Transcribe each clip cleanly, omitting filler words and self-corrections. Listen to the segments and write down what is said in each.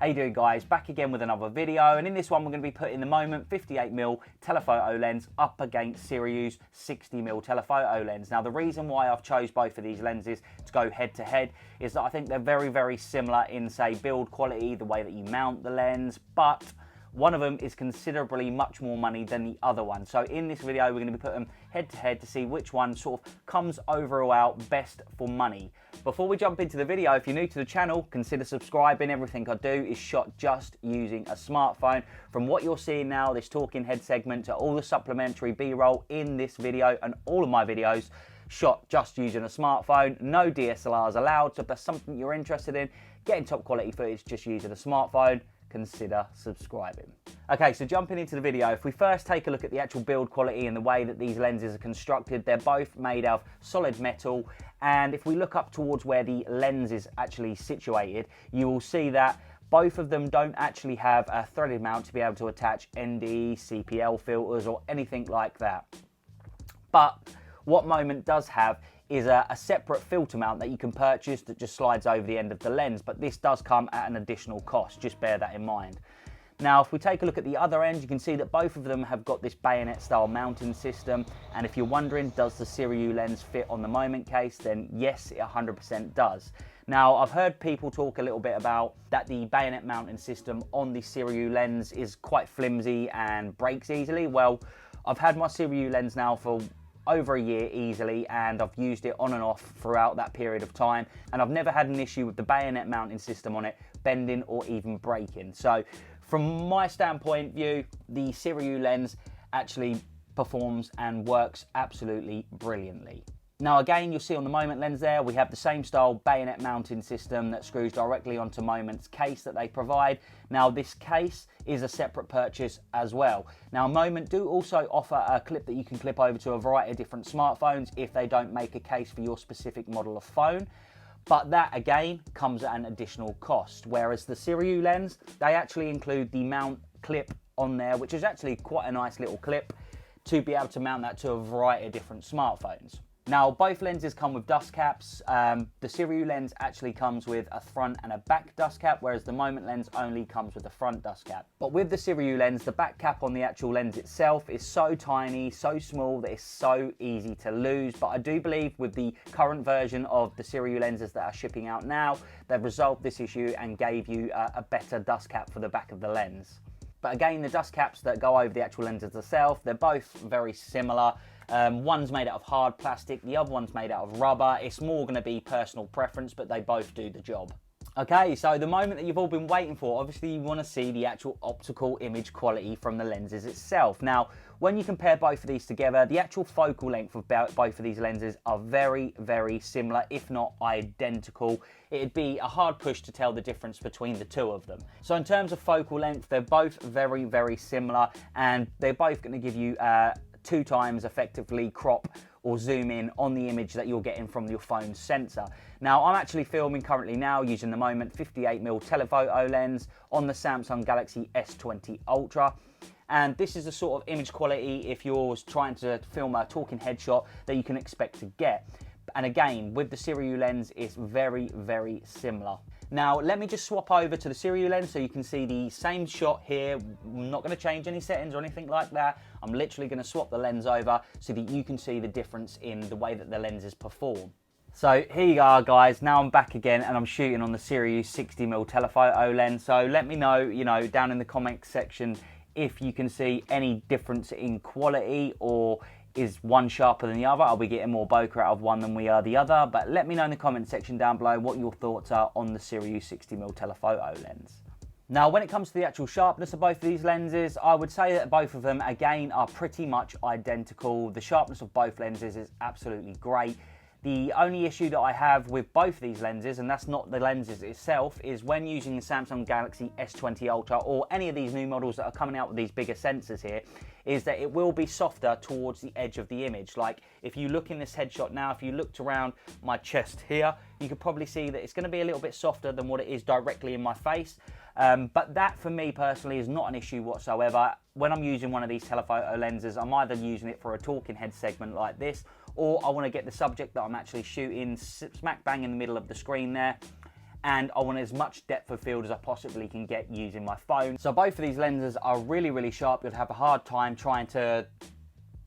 How you doing, guys? Back again with another video, and in this one we're going to be putting the Moment 58mm telephoto lens up against Sirius 60mm telephoto lens. Now the reason why I've chose both of these lenses to go head to head is that I think they're very similar in, say, build quality, the way that you mount the lens, but one of them is considerably much more money than the other one. So in this video we're going to be putting them head to head to see which one sort of comes overall best for money. Before we jump into the video, if you're new to the channel, consider subscribing. Everything I do is shot just using a smartphone. From what you're seeing now, this talking head segment, to all the supplementary B-roll in this video and all of my videos shot just using a smartphone. No DSLRs allowed, so if that's something you're interested in, getting top quality footage just using a smartphone, consider subscribing. Okay, so jumping into the video, if we first take a look at the actual build quality and the way that these lenses are constructed, they're both made of solid metal, and if we look up towards where the lens is actually situated, you will see that both of them don't actually have a threaded mount to be able to attach ND, CPL filters or anything like that. But what Moment does have is a separate filter mount that you can purchase that just slides over the end of the lens, but this does come at an additional cost, just bear that in mind. Now if we take a look at the other end, you can see that both of them have got this bayonet style mounting system, and if you're wondering, does the Sirius lens fit on the Moment case, then yes, it 100% does. Now I've heard people talk a little bit about that the bayonet mounting system on the Sirius lens is quite flimsy and breaks easily. Well, I've had my Sirius lens now for over a year easily, and I've used it on and off throughout that period of time, and I've never had an issue with the bayonet mounting system on it bending or even breaking. So from my standpoint view, the Sirius lens actually performs and works absolutely brilliantly. Now again, you'll see on the Moment lens there, we have the same style bayonet mounting system that screws directly onto Moment's case that they provide. Now this case is a separate purchase as well. Now Moment do also offer a clip that you can clip over to a variety of different smartphones if they don't make a case for your specific model of phone. But that again comes at an additional cost, whereas the Sirius lens, they actually include the mount clip on there, which is actually quite a nice little clip to be able to mount that to a variety of different smartphones. Now both lenses come with dust caps. The Sirius lens actually comes with a front and a back dust cap, whereas the Moment lens only comes with a front dust cap. But with the Sirius lens, the back cap on the actual lens itself is so tiny, so small that it's so easy to lose. But I do believe with the current version of the Sirius lenses that are shipping out now, they've resolved this issue and gave you a better dust cap for the back of the lens. But again, the dust caps that go over the actual lenses itself, they're both very similar. One's made out of hard plastic, the other one's made out of rubber. It's more going to be personal preference, but they both do the job. Okay, so the moment that you've all been waiting for, obviously you want to see the actual optical image quality from the lenses itself. Now, when you compare both of these together, the actual focal length of both of these lenses are very similar, if not identical. It'd be a hard push to tell the difference between the two of them. So in terms of focal length, they're both very similar, and they're both going to give you 2 times effectively crop or zoom in on the image that you're getting from your phone's sensor. Now I'm actually filming currently now using the Moment 58mm telephoto lens on the Samsung Galaxy S20 Ultra, and this is the sort of image quality, if you're trying to film a talking headshot, that you can expect to get. And again, with the Sirius lens, it's very similar. Now let me just swap over to the Sirius lens so you can see the same shot here. I'm not going to change any settings or anything like that. I'm literally going to swap the lens over so that you can see the difference in the way that the lenses perform. So here you are, guys. Now I'm back again and I'm shooting on the Sirius 60mm telephoto lens. So let me know, down in the comments section if you can see any difference in quality, or is one sharper than the other? Are we getting more bokeh out of one than we are the other? But let me know in the comment section down below what your thoughts are on the Sirius 60mm telephoto lens. Now when it comes to the actual sharpness of both of these lenses, I would say that both of them again are pretty much identical. The sharpness of both lenses is absolutely great. The only issue that I have with both of these lenses, and that's not the lenses itself, is when using the Samsung Galaxy S20 Ultra or any of these new models that are coming out with these bigger sensors here, is that it will be softer towards the edge of the image. Like if you look in this headshot now, if you looked around my chest here, you could probably see that it's going to be a little bit softer than what it is directly in my face. But that for me personally is not an issue whatsoever. When I'm using one of these telephoto lenses, I'm either using it for a talking head segment like this, or I want to get the subject that I'm actually shooting smack bang in the middle of the screen there, and I want as much depth of field as I possibly can get using my phone. So both of these lenses are really, really sharp. You'll have a hard time trying to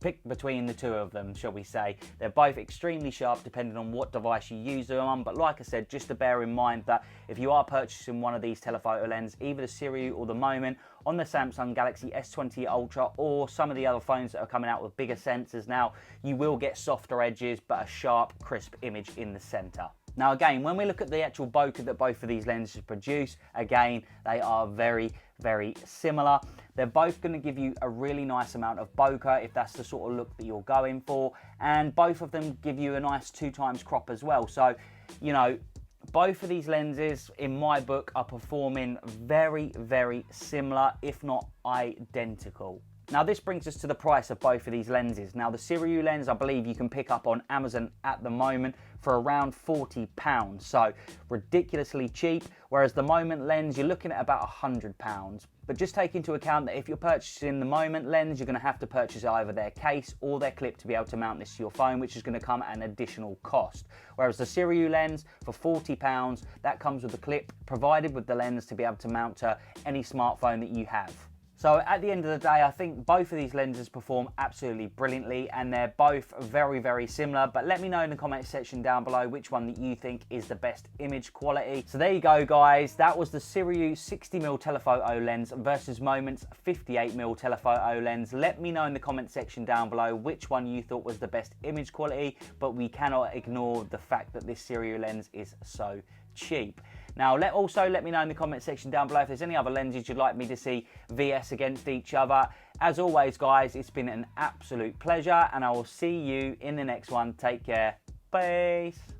pick between the two of them, shall we say. They're both extremely sharp depending on what device you use them on, but like I said, just to bear in mind that if you are purchasing one of these telephoto lenses, either the Siriu or the Moment, on the Samsung Galaxy S20 Ultra or some of the other phones that are coming out with bigger sensors now, you will get softer edges but a sharp, crisp image in the center. Now again, when we look at the actual bokeh that both of these lenses produce, again, they are very, very similar. They're both going to give you a really nice amount of bokeh if that's the sort of look that you're going for, and both of them give you a nice 2x crop as well. So, you know, both of these lenses, in my book, are performing very, very similar, if not identical. Now this brings us to the price of both of these lenses. Now the Siriu lens, I believe you can pick up on Amazon at the moment for around £40, so ridiculously cheap, whereas the Moment lens, you're looking at about £100. But just take into account that if you're purchasing the Moment lens, you're going to have to purchase either their case or their clip to be able to mount this to your phone, which is going to come at an additional cost. Whereas the Siriu lens, for £40, that comes with the clip provided with the lens to be able to mount to any smartphone that you have. So at the end of the day, I think both of these lenses perform absolutely brilliantly, and they're both very, very similar. But let me know in the comment section down below which one that you think is the best image quality. So there you go, guys. That was the Siriu 60mm telephoto lens versus Moment's 58mm telephoto lens. Let me know in the comment section down below which one you thought was the best image quality, but we cannot ignore the fact that this Siriu lens is so cheap. Now, also let me know in the comment section down below if there's any other lenses you'd like me to see VS against each other. As always, guys, it's been an absolute pleasure, and I will see you in the next one. Take care. Peace.